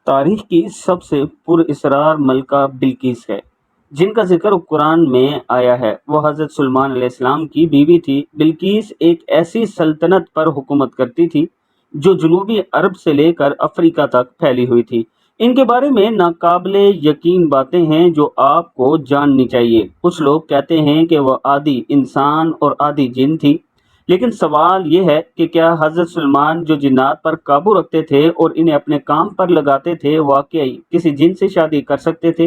تاریخ کی سب سے پراسرار ملکہ بلقیس ہے، جن کا ذکر قرآن میں آیا ہے۔ وہ حضرت سلیمان علیہ السلام کی بیوی تھی۔ بلقیس ایک ایسی سلطنت پر حکومت کرتی تھی جو جنوبی عرب سے لے کر افریقہ تک پھیلی ہوئی تھی۔ ان کے بارے میں ناقابل یقین باتیں ہیں جو آپ کو جاننی چاہیے۔ کچھ لوگ کہتے ہیں کہ وہ آدھی انسان اور آدھی جن تھی، لیکن سوال یہ ہے کہ کیا حضرت سلیمان جو جنات پر قابو رکھتے تھے اور انہیں اپنے کام پر لگاتے تھے، واقعی کسی جن سے شادی کر سکتے تھے؟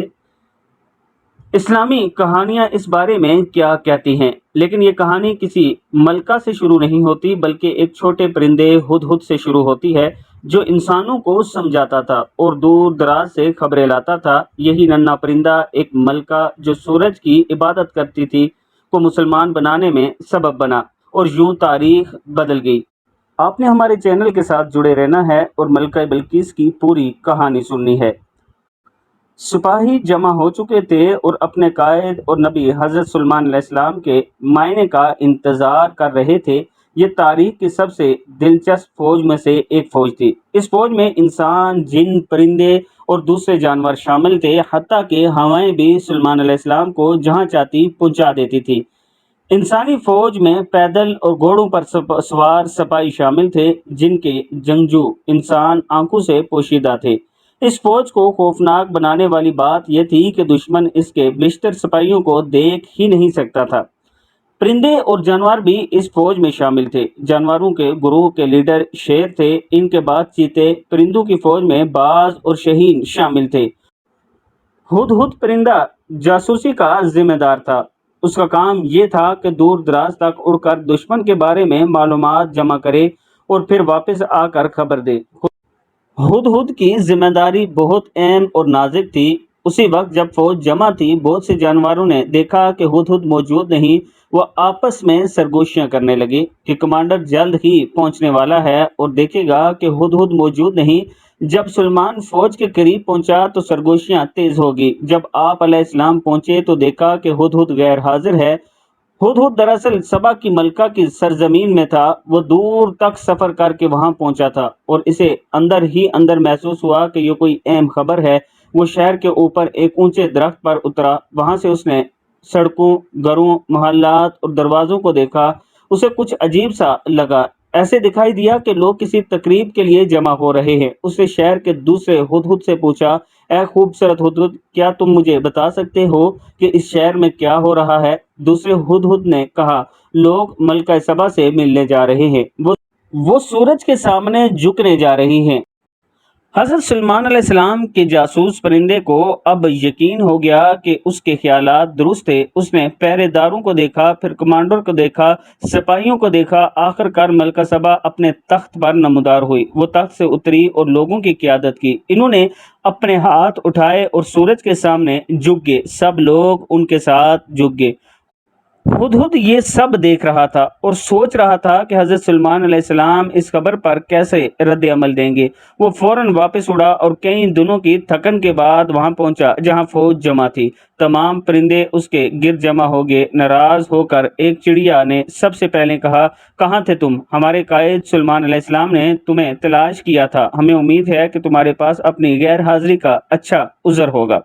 اسلامی کہانیاں اس بارے میں کیا کہتی ہیں؟ لیکن یہ کہانی کسی ملکہ سے شروع نہیں ہوتی، بلکہ ایک چھوٹے پرندے ہدہد سے شروع ہوتی ہے، جو انسانوں کو سمجھاتا تھا اور دور دراز سے خبریں لاتا تھا۔ یہی ننھا پرندہ ایک ملکہ جو سورج کی عبادت کرتی تھی کو مسلمان بنانے میں سبب بنا، اور یوں تاریخ بدل گئی۔ آپ نے ہمارے چینل کے ساتھ جڑے رہنا ہے اور ملکہ بلقیس کی پوری کہانی سننی ہے۔ سپاہی جمع ہو چکے تھے اور اپنے قائد اور نبی حضرت سلیمان علیہ السلام کے معائنے کا انتظار کر رہے تھے۔ یہ تاریخ کی سب سے دلچسپ فوج میں سے ایک فوج تھی۔ اس فوج میں انسان، جن، پرندے اور دوسرے جانور شامل تھے، حتیٰ کہ ہوائیں بھی سلیمان علیہ السلام کو جہاں چاہتی پہنچا دیتی تھی۔ انسانی فوج میں پیدل اور گھوڑوں پر سوار سپاہی شامل تھے، جن کے جنگجو انسان آنکھوں سے پوشیدہ تھے۔ اس فوج کو خوفناک بنانے والی بات یہ تھی کہ دشمن اس کے بیشتر سپاہیوں کو دیکھ ہی نہیں سکتا تھا۔ پرندے اور جانور بھی اس فوج میں شامل تھے۔ جانوروں کے گروہ کے لیڈر شیر تھے، ان کے بعد چیتے۔ پرندوں کی فوج میں باز اور شاہین شامل تھے۔ ہدہد پرندہ جاسوسی کا ذمہ دار تھا۔ اس کا کام یہ تھا کہ دور دراز تک اڑ کر دشمن کے بارے میں معلومات جمع کرے اور پھر واپس آ کر خبر دے۔ ہدہد کی ذمہ داری بہت اہم اور نازک تھی۔ اسی وقت جب فوج جمع تھی، بہت سے جانوروں نے دیکھا کہ ہدہد موجود نہیں۔ وہ آپس میں سرگوشیاں کرنے لگے کہ کمانڈر جلد ہی پہنچنے والا ہے اور دیکھے گا کہ ہدہد موجود نہیں۔ جب سلیمان فوج کے قریب پہنچا تو سرگوشیاں تیز ہوگی۔ جب آپ علیہ السلام پہنچے تو دیکھا کہ ہدہد غیر حاضر ہے۔ ہدہد دراصل سبا کی ملکہ کی سرزمین میں تھا۔ وہ دور تک سفر کر کے وہاں پہنچا تھا اور اسے اندر ہی اندر محسوس ہوا کہ یہ کوئی اہم خبر ہے۔ وہ شہر کے اوپر ایک اونچے درخت پر اترا۔ وہاں سے اس نے سڑکوں، گھروں، محلات اور دروازوں کو دیکھا۔ اسے کچھ عجیب سا لگا۔ ایسے دکھائی دیا کہ لوگ کسی تقریب کے لیے جمع ہو رہے ہیں۔ اس نے شہر کے دوسرے ہدہد سے پوچھا، اے خوبصورت ہدہد، کیا تم مجھے بتا سکتے ہو کہ اس شہر میں کیا ہو رہا ہے؟ دوسرے ہدہد نے کہا، لوگ ملکہ سبا سے ملنے جا رہے ہیں۔ وہ سورج کے سامنے جھکنے جا رہی ہیں۔ حضرت سلیمان علیہ السلام کے جاسوس پرندے کو اب یقین ہو گیا کہ اس کے خیالات درست تھے۔ اس نے پہرے داروں کو دیکھا، پھر کمانڈر کو دیکھا، سپاہیوں کو دیکھا۔ آخر کار ملکہ سبا اپنے تخت پر نمودار ہوئی۔ وہ تخت سے اتری اور لوگوں کی قیادت کی۔ انہوں نے اپنے ہاتھ اٹھائے اور سورج کے سامنے جھک گئے۔ سب لوگ ان کے ساتھ جھک گئے۔ ہدہد یہ سب دیکھ رہا تھا اور سوچ رہا تھا کہ حضرت سلیمان علیہ السلام اس خبر پر کیسے رد عمل دیں گے۔ وہ فوراً واپس اڑا اور کئی دنوں کی تھکن کے بعد وہاں پہنچا جہاں فوج جمع تھی۔ تمام پرندے اس کے گرد جمع ہو گئے۔ ناراض ہو کر ایک چڑیا نے سب سے پہلے کہا، کہاں تھے تم؟ ہمارے قائد سلیمان علیہ السلام نے تمہیں تلاش کیا تھا۔ ہمیں امید ہے کہ تمہارے پاس اپنی غیر حاضری کا اچھا عذر ہوگا۔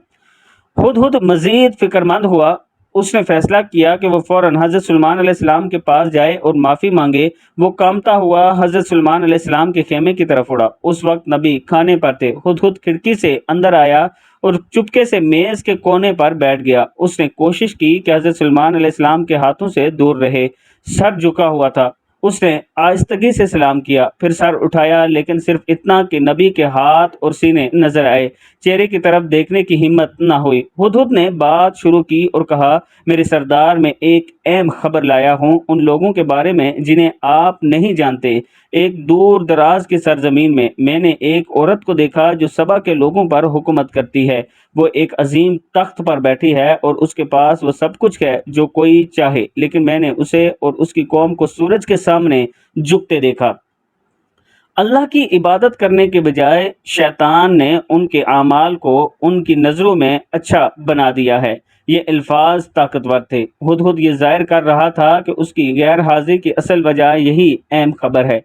ہدہد مزید فکر مند ہوا۔ اس نے فیصلہ کیا کہ وہ فوراً حضرت سلیمان علیہ السلام کے پاس جائے اور معافی مانگے۔ وہ کانپتا ہوا حضرت سلیمان علیہ السلام کے خیمے کی طرف اڑا۔ اس وقت نبی کھانے پر تھے۔ ہدہد کھڑکی سے اندر آیا اور چپکے سے میز کے کونے پر بیٹھ گیا۔ اس نے کوشش کی کہ حضرت سلیمان علیہ السلام کے ہاتھوں سے دور رہے۔ سر جھکا ہوا تھا۔ اس نے آہستگی سے سلام کیا، پھر سر اٹھایا، لیکن صرف اتنا کہ نبی کے ہاتھ اور سینے نظر آئے۔ چہرے کی طرف دیکھنے کی ہمت نہ ہوئی۔ ہدہد نے بات شروع کی اور کہا، میرے سردار، میں ایک اہم خبر لایا ہوں ان لوگوں کے بارے میں جنہیں آپ نہیں جانتے۔ ایک دور دراز کی سرزمین میں نے ایک عورت کو دیکھا جو سبا کے لوگوں پر حکومت کرتی ہے۔ وہ ایک عظیم تخت پر بیٹھی ہے اور اس کے پاس وہ سب کچھ ہے جو کوئی چاہے، لیکن میں نے اسے اور اس کی قوم کو سورج کے سامنے جھکتے دیکھا۔ اللہ کی عبادت کرنے کے بجائے شیطان نے ان کے اعمال کو ان کی نظروں میں اچھا بنا دیا ہے۔ یہ الفاظ طاقتور تھے۔ ہدہد یہ ظاہر کر رہا تھا کہ اس کی غیر حاضری کی اصل وجہ یہی اہم خبر ہے۔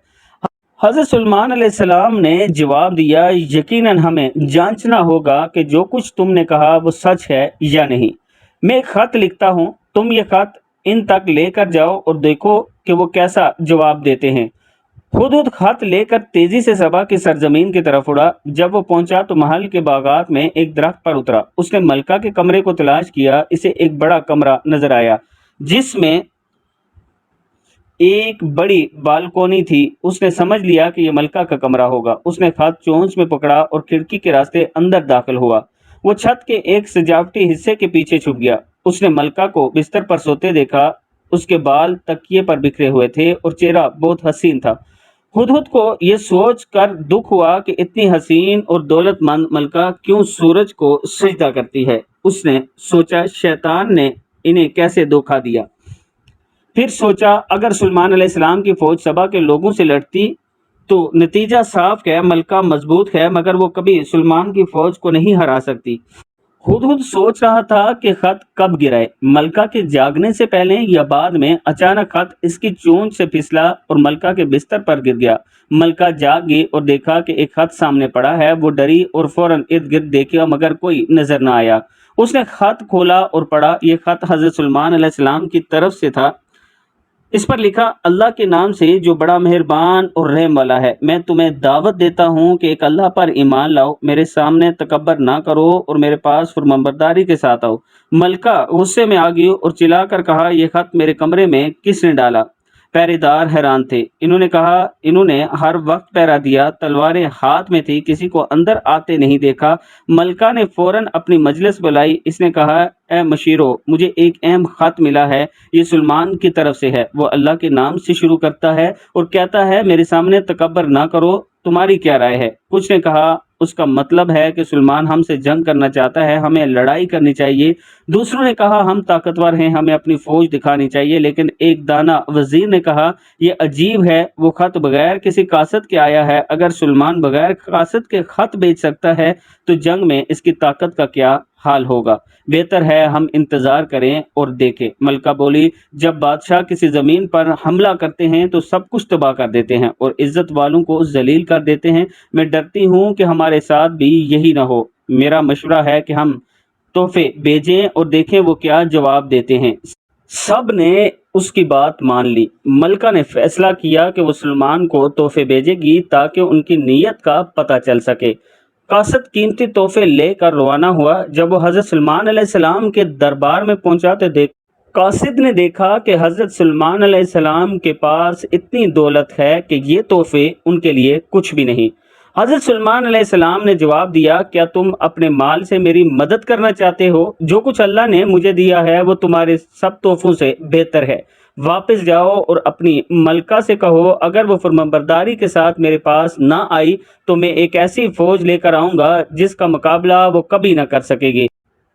حضرت سلمان علیہ السلام نے جواب دیا، یقیناً ہمیں جانچنا ہوگا کہ جو کچھ تم نے کہا وہ سچ ہے یا نہیں۔ میں ایک خط لکھتا ہوں، تم یہ خط ان تک لے کر جاؤ اور دیکھو کہ وہ کیسا جواب دیتے ہیں۔ ہدہد خط لے کر تیزی سے سبا کی سرزمین کی طرف اڑا۔ جب وہ پہنچا تو محل کے باغات میں ایک درخت پر اترا۔ اس نے ملکہ کے کمرے کو تلاش کیا۔ اسے ایک بڑا کمرہ نظر آیا جس میں ایک بڑی بالکونی تھی۔ اس نے سمجھ لیا کہ یہ ملکہ کا کمرہ ہوگا۔ اس نے خط چونچ میں پکڑا اور کھڑکی کے راستے اندر داخل ہوا۔ وہ چھت کے ایک سجاوٹی حصے کے پیچھے چھپ گیا۔ اس نے ملکہ کو بستر پر سوتے دیکھا۔ اس کے بال تکیے پر بکھرے ہوئے تھے اور چہرہ بہت حسین تھا۔ ہدہد کو یہ سوچ کر دکھ ہوا کہ اتنی حسین اور دولت مند ملکہ کیوں سورج کو سجدہ کرتی ہے۔ اس نے سوچا شیطان نے انہیں کیسے دھوکہ دیا۔ پھر سوچا اگر سلمان علیہ السلام کی فوج سبا کے لوگوں سے لڑتی تو نتیجہ صاف ہے، ملکہ مضبوط ہے مگر وہ کبھی سلمان کی فوج کو نہیں ہرا سکتی۔ ہدہد سوچ رہا تھا کہ خط کب گرائے، ملکہ کے جاگنے سے پہلے یا بعد میں۔ اچانک خط اس کی چونچ سے پھسلا اور ملکہ کے بستر پر گر گیا۔ ملکہ جاگ گئی اور دیکھا کہ ایک خط سامنے پڑا ہے۔ وہ ڈری اور فوراً ارد گرد دیکھا مگر کوئی نظر نہ آیا۔ اس نے خط کھولا اور پڑھا۔ یہ خط حضرت سلمان علیہ السلام کی طرف سے تھا۔ اس پر لکھا، اللہ کے نام سے جو بڑا مہربان اور رحم والا ہے، میں تمہیں دعوت دیتا ہوں کہ ایک اللہ پر ایمان لاؤ، میرے سامنے تکبر نہ کرو اور میرے پاس فرمانبرداری کے ساتھ آؤ۔ ملکہ غصے میں آ گئی اور چلا کر کہا، یہ خط میرے کمرے میں کس نے ڈالا؟ پہرے دار حیران تھے۔ انہوں نے کہا، انہوں نے ہر وقت پہرا دیا، تلواریں ہاتھ میں تھی، کسی کو اندر آتے نہیں دیکھا۔ ملکہ نے فوراً اپنی مجلس بلائی۔ اس نے کہا، اے مشیرو، مجھے ایک اہم خط ملا ہے، یہ سلمان کی طرف سے ہے۔ وہ اللہ کے نام سے شروع کرتا ہے اور کہتا ہے میرے سامنے تکبر نہ کرو، تمہاری کیا رائے ہے؟ کچھ نے کہا اس کا مطلب ہے کہ سلمان ہم سے جنگ کرنا چاہتا ہے، ہمیں لڑائی کرنی چاہیے۔ دوسروں نے کہا ہم طاقتور ہیں، ہمیں اپنی فوج دکھانی چاہیے۔ لیکن ایک دانا وزیر نے کہا یہ عجیب ہے، وہ خط بغیر کسی قاصد کے آیا ہے۔ اگر سلمان بغیر قاصد کے خط بھیج سکتا ہے تو جنگ میں اس کی طاقت کا کیا حال ہوگا؟ بہتر ہے ہم انتظار کریں اور دیکھیں۔ ملکہ بولی، جب بادشاہ کسی زمین پر حملہ کرتے ہیں تو سب کچھ تباہ کر دیتے ہیں اور عزت والوں کو ذلیل کر دیتے ہیں۔ میں ڈرتی ہوں کہ ہمارے ساتھ بھی یہی نہ ہو۔ میرا مشورہ ہے کہ ہم تحفے بھیجیں اور دیکھیں وہ کیا جواب دیتے ہیں۔ سب نے اس کی بات مان لی۔ ملکہ نے فیصلہ کیا کہ وہ سلمان کو تحفے بھیجے گی تاکہ ان کی نیت کا پتہ چل سکے۔ قاصد قیمتی تحفے لے کر روانہ ہوا۔ جب وہ حضرت سلمان علیہ السلام کے دربار میں پہنچا تو قاصد نے دیکھا کہ حضرت سلمان علیہ السلام کے پاس اتنی دولت ہے کہ یہ تحفے ان کے لیے کچھ بھی نہیں۔ حضرت سلمان علیہ السلام نے جواب دیا، کیا تم اپنے مال سے میری مدد کرنا چاہتے ہو؟ جو کچھ اللہ نے مجھے دیا ہے وہ تمہارے سب تحفوں سے بہتر ہے۔ واپس جاؤ اور اپنی ملکہ سے کہو اگر وہ فرمانبرداری کے ساتھ میرے پاس نہ آئی تو میں ایک ایسی فوج لے کر آؤں گا جس کا مقابلہ وہ کبھی نہ کر سکے گی۔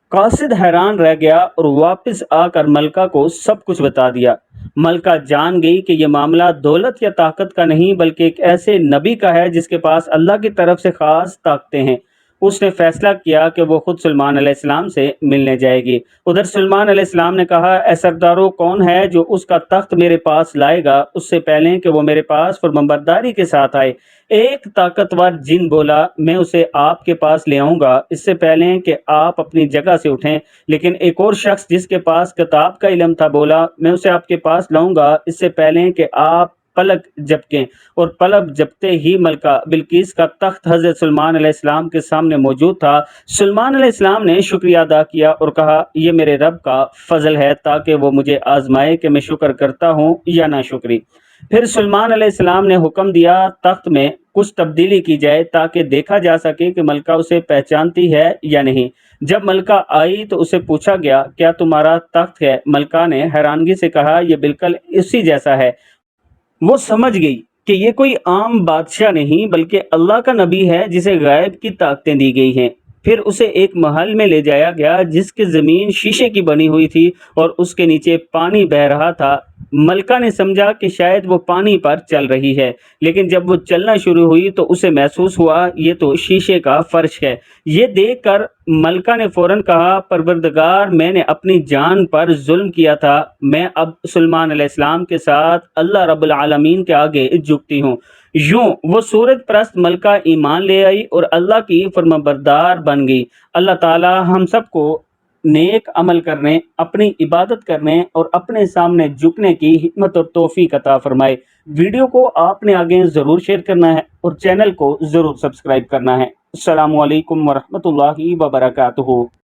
قاصد حیران رہ گیا اور واپس آ کر ملکہ کو سب کچھ بتا دیا۔ ملکہ جان گئی کہ یہ معاملہ دولت یا طاقت کا نہیں بلکہ ایک ایسے نبی کا ہے جس کے پاس اللہ کی طرف سے خاص طاقتیں ہیں۔ اس نے فیصلہ کیا کہ وہ خود سلمان علیہ السلام سے ملنے جائے گی۔ ادھر سلمان علیہ السلام نے کہا، اے سردارو، کون ہے جو اس کا تخت میرے پاس لائے گا اس سے پہلے کہ وہ میرے پاس فرمانبرداری کے ساتھ آئے؟ ایک طاقتور جن بولا، میں اسے آپ کے پاس لے آؤں گا اس سے پہلے کہ آپ اپنی جگہ سے اٹھیں۔ لیکن ایک اور شخص جس کے پاس کتاب کا علم تھا بولا، میں اسے آپ کے پاس لاؤں گا اس سے پہلے کہ آپ پلک جھپکیں۔ اور پلک جھپکتے ہی ملکہ بلقیس کا تخت حضرت سلمان علیہ السلام کے سامنے موجود تھا۔ سلمان علیہ السلام نے شکریہ ادا کیا اور کہا، یہ میرے رب کا فضل ہے تاکہ وہ مجھے آزمائے کہ میں شکر کرتا ہوں یا نہ شکری۔ پھر سلمان علیہ السلام نے حکم دیا تخت میں کچھ تبدیلی کی جائے تاکہ دیکھا جا سکے کہ ملکہ اسے پہچانتی ہے یا نہیں۔ جب ملکہ آئی تو اسے پوچھا گیا، کیا تمہارا تخت ہے؟ ملکہ نے حیرانگی سے کہا، یہ بالکل اسی جیسا ہے۔ وہ سمجھ گئی کہ یہ کوئی عام بادشاہ نہیں بلکہ اللہ کا نبی ہے جسے غیب کی طاقتیں دی گئی ہیں۔ پھر اسے ایک محل میں لے جایا گیا جس کی زمین شیشے کی بنی ہوئی تھی اور اس کے نیچے پانی بہہ رہا تھا۔ ملکہ نے سمجھا کہ شاید وہ پانی پر چل رہی ہے، لیکن جب وہ چلنا شروع ہوئی تو اسے محسوس ہوا یہ تو شیشے کا فرش ہے۔ یہ دیکھ کر ملکہ نے فوراً کہا، پروردگار، میں نے اپنی جان پر ظلم کیا تھا، میں اب سلمان علیہ السلام کے ساتھ اللہ رب العالمین کے آگے جھکتی ہوں۔ یوں وہ سورج پرست ملکہ ایمان لے آئی اور اللہ کی فرمانبردار بن گئی۔ اللہ تعالی ہم سب کو نیک عمل کرنے، اپنی عبادت کرنے اور اپنے سامنے جھکنے کی حکمت اور توفیق عطا فرمائے۔ ویڈیو کو آپ نے آگے ضرور شیئر کرنا ہے اور چینل کو ضرور سبسکرائب کرنا ہے۔ السلام علیکم ورحمۃ اللہ وبرکاتہ۔